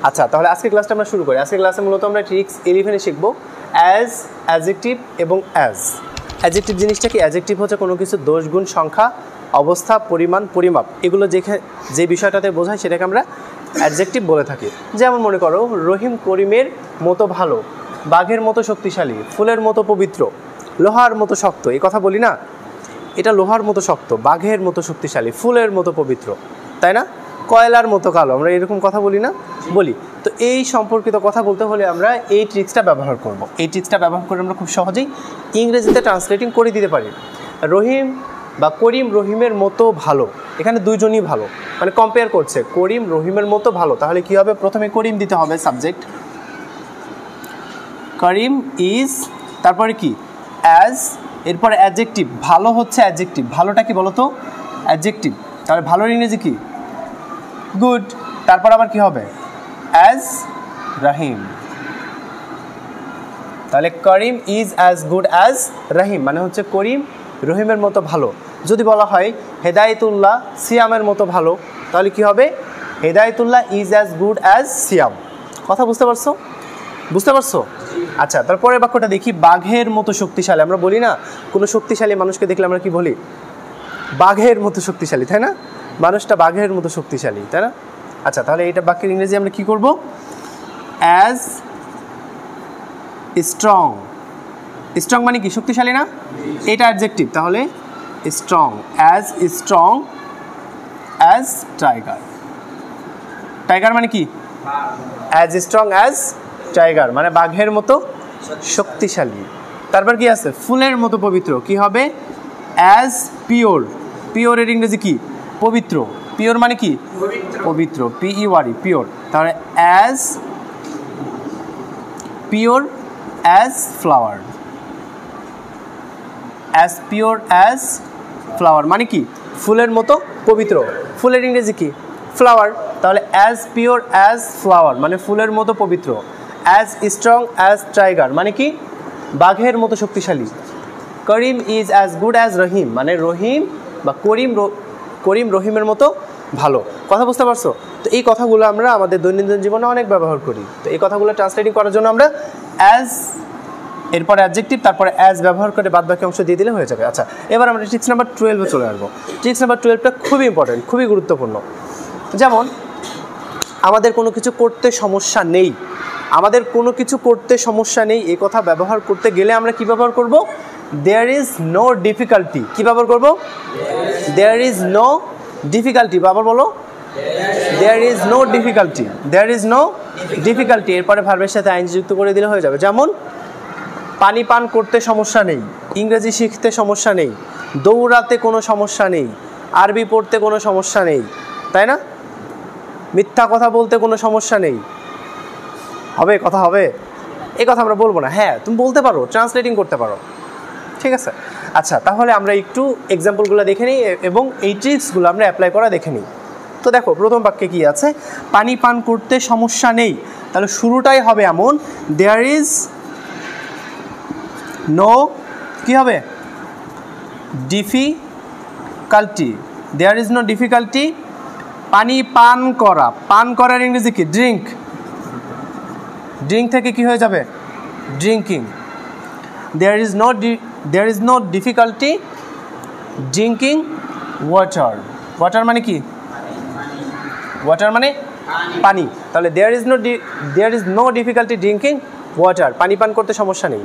আচ্ছা, তাহলে আজকে ক্লাসটা আমরা শুরু করি। আজকে ক্লাসে মূলত আমরা ট্রিক্স 11 শিখবো অ্যাজ, অ্যাডজেক্টিভ এবং অ্যাজ। অ্যাডজেক্টিভ জিনিসটা কি? অ্যাডজেক্টিভ হচ্ছে কোনো কিছু দোষ, গুণ, সংখ্যা, অবস্থা, পরিমাণ, পরিমাপ, এগুলো যে বিষয়টাতে বোঝায় সেটাকে আমরা অ্যাডজেক্টিভ বলে থাকি। যেমন মনে করো, রহিম করিমের মতো ভালো, বাঘের মতো শক্তিশালী, ফুলের মতো পবিত্র, লোহার মতো শক্ত। এই কথা বলি না? এটা লোহার মতো শক্ত, বাঘের মতো শক্তিশালী, ফুলের মতো পবিত্র, তাই না? কয়লার মতো কালো, আমরা এরকম কথা বলি না? বলি। তো এই সম্পর্কিত কথা বলতে হলে আমরা এই ট্রিক্সটা ব্যবহার করব। এই ট্রিক্সটা ব্যবহার করে আমরা খুব সহজেই ইংরেজিতে ট্রান্সলেটিং করে দিতে পারি। রহিম বা করিম রহিমের মতো ভালো, এখানে দুইজনই ভালো, মানে কম্পেয়ার করছে, করিম রহিমের মতো ভালো। তাহলে কি হবে? প্রথমে করিম দিতে হবে সাবজেক্ট, করিম ইজ, তারপরে কি অ্যাজ, এরপরে অ্যাডজেক্টিভ। ভালো হচ্ছে অ্যাডজেক্টিভ, ভালোটা কি বলো তো? অ্যাডজেক্টিভ। তাহলে ভালোর ইংরেজি কি? গুড। তারপর আবার কি হবে? অ্যাজ রাহিম। তাহলে করিম ইজ অ্যাজ গুড অ্যাজ রাহিম, মানে হচ্ছে করিম রহিমের মতো ভালো। যদি বলা হয় হেদায়েতুল্লাহ সিয়ামের মতো ভালো, তাহলে কি হবে? Hedayetullah is as good as Siam. কথা বুঝতে পারছো? বুঝতে পারছো? আচ্ছা, তারপরে বাক্যটা দেখি, বাঘের মতো শক্তিশালী। আমরা বলি না, কোনো শক্তিশালী মানুষকে দেখলে আমরা কি বলি? বাঘের মতো শক্তিশালী, তাই না? মানুষটা বাঘের মতো শক্তিশালী, তাই না? আচ্ছা, তাহলে এটা বাক্যের ইংরেজি আমরা কি করব? As strong. স্ট্রং মানে কি? শক্তিশালী না? এটা অ্যাডজেক্টিভ। তাহলে strong, as strong as tiger. Tiger মানে কি? অ্যাজ স্ট্রং অ্যাজ টাইগার, মানে বাঘের মতো শক্তিশালী। তারপর কি আছে? ফুলের মতো পবিত্র। কি হবে? As pure. পিওরের ইংরেজি কি? পবিত্র। পিওর মানে কি? পবিত্র, PEOR, পিওর। তাহলে as pure as flower. As pure as flower মানে কি? ফুলের মতো পবিত্র। ফুলের ইংরেজি কি? ফ্লাওয়ার। তাহলে অ্যাজ পিওর অ্যাজ ফ্লাওয়ার মানে ফুলের মতো পবিত্র। অ্যাজ স্ট্রং অ্যাজ টাইগার মানে কি? বাঘের মতো শক্তিশালী। করিম ইজ অ্যাজ গুড অ্যাজ রহিম, মানে রহিম বা করিম রহিমের মতো ভালো। কথা বুঝতে পারছো? তো এই কথাগুলো আমরা আমাদের দৈনন্দিন জীবনে অনেক ব্যবহার করি। তো এই কথাগুলো ট্রান্সলেটিং করার জন্য আমরা অ্যাজ, এরপরে অ্যাডজেক্টিভ, তারপরে অ্যাজ ব্যবহার করে বাদ বাকি অংশ দিয়ে দিলে হয়ে যাবে। আচ্ছা, এবার আমরা ট্রিক্স নাম্বার 12-এ চলে আসবো। ট্রিক্স নাম্বার 12টা খুবই ইম্পর্টেন্ট, খুবই গুরুত্বপূর্ণ। যেমন আমাদের কোনো কিছু করতে সমস্যা নেই, আমাদের কোনো কিছু করতে সমস্যা নেই, এই কথা ব্যবহার করতে গেলে আমরা কি ব্যবহার করব? There is no difficulty. কি ব্যবহার করব? There is no difficulty. বাবার বলো, there is no difficulty. There is no difficulty, এরপরে ভার্বের সাথে আইনজি যুক্ত করে দিলে হয়ে যাবে। যেমন পানি পান করতে সমস্যা নেই, ইংরেজি শিখতে সমস্যা নেই, দৌড়াতে কোনো সমস্যা নেই, আরবি পড়তে কোনো সমস্যা নেই, তাই না? মিথ্যা কথা বলতে কোনো সমস্যা নেই। হবে? কথা হবে? এই কথা আমরা বলবো না। হ্যাঁ, তুমি বলতে পারো, ট্রান্সলেটিং করতে পারো, ঠিক আছে? আচ্ছা, তাহলে আমরা একটু এক্সাম্পলগুলো দেখে নিই এবং এই ট্রিক্সগুলো আমরা অ্যাপ্লাই করা দেখে নিই। তো দেখো, প্রথম বাক্যে কি আছে? পানি পান করতে সমস্যা নেই। তাহলে শুরুটাই হবে এমন, দেয়ার ইজ নো, কি হবে? Difficulty. There is no difficulty. পানি পান করা, পান করার ইংরেজি কি? ড্রিঙ্ক। ড্রিঙ্ক থেকে কি হয়ে যাবে? Drinking. There is no difficulty drinking water. Water মানে কি? ওয়াটার মানে পানি। তাহলে there is no difficulty drinking water, পানি পান করতে সমস্যা নেই।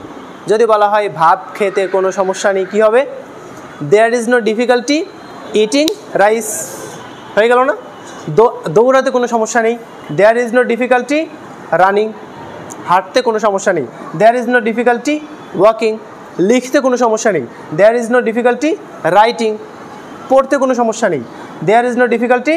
যদি বলা হয় ভাত খেতে কোনো সমস্যা নেই, কি হবে? There is no difficulty eating rice. হয়ে গেল না? দৌড়াতে কোনো সমস্যা নেই, there is no difficulty running. হাঁটতে কোনো সমস্যা নেই, there is no difficulty walking. লিখতে কোনো সমস্যা নেই, there is no difficulty writing. পড়তে কোনো সমস্যা নেই, there is no difficulty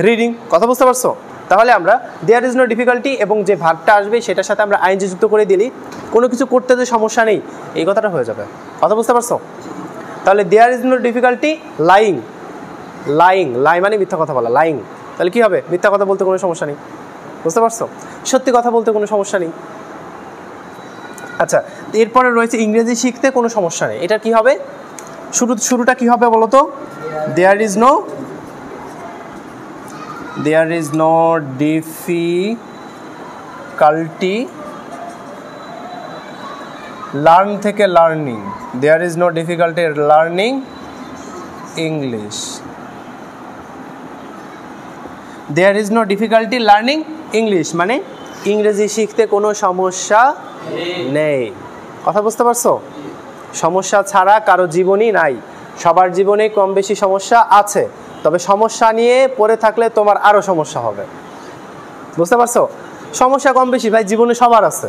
reading. কথা বুঝতে পারছো? তাহলে আমরা দেয়ার ইজ নো ডিফিকাল্টি এবং যে ভার্বটা আসবে সেটার সাথে আমরা আইনজি যুক্ত করে দিলি, কোনো কিছু করতে যে সমস্যা নেই, এই কথাটা হয়ে যাবে। কথা বুঝতে পারছো? তাহলে there is no difficulty lying. Lying, lie মানে মিথ্যা কথা বলা, লাইং। তাহলে কি হবে? মিথ্যা কথা বলতে কোনো সমস্যা নেই। বুঝতে পারছো? সত্যি কথা বলতে কোনো সমস্যা নেই। আচ্ছা, এরপরে রয়েছে ইংরেজি শিখতে কোনো সমস্যা নেই। এটা কি হবে? শুরুটা কি হবে বলো তো? There is no there is no difficulty, learn থেকে learning, there is no difficulty learning English, there is no difficulty learning English মানে ইংরেজি শিখতে কোনো সমস্যা নেই। কথা বুঝতে পারছো? সমস্যা ছাড়া কারো জীবনই নাই, সবার জীবনে কম বেশি সমস্যা আছে, তবে সমস্যা নিয়ে পড়ে থাকলে তোমার আরও সমস্যা হবে। বুঝতে পারছো? সমস্যা কম বেশি ভাই জীবনে সবার আছে।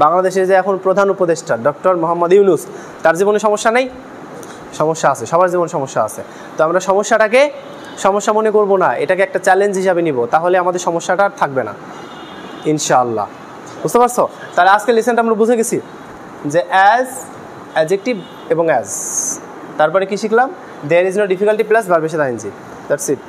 বাংলাদেশের যে এখন প্রধান উপদেষ্টা ডক্টর মোহাম্মদ ইউনূস, তার জীবনে সমস্যা নেই? সমস্যা আছে, সবার জীবনে সমস্যা আছে। তো আমরা সমস্যাটাকে সমস্যা মনে করব না, এটাকে একটা চ্যালেঞ্জ হিসাবে নিব, তাহলে আমাদের সমস্যাটা আর থাকবে না ইনশাআল্লাহ। বুঝতে পারছো? তাহলে আজকে লেসনটা আমরা বুঝে গেছি যে অ্যাজ, অ্যাডজেক্টিভ এবং অ্যাজ, তারপরে কি শিখলাম? There is no difficulty plus verb এর সাথে আইএনজি, দ্যাটস ইট।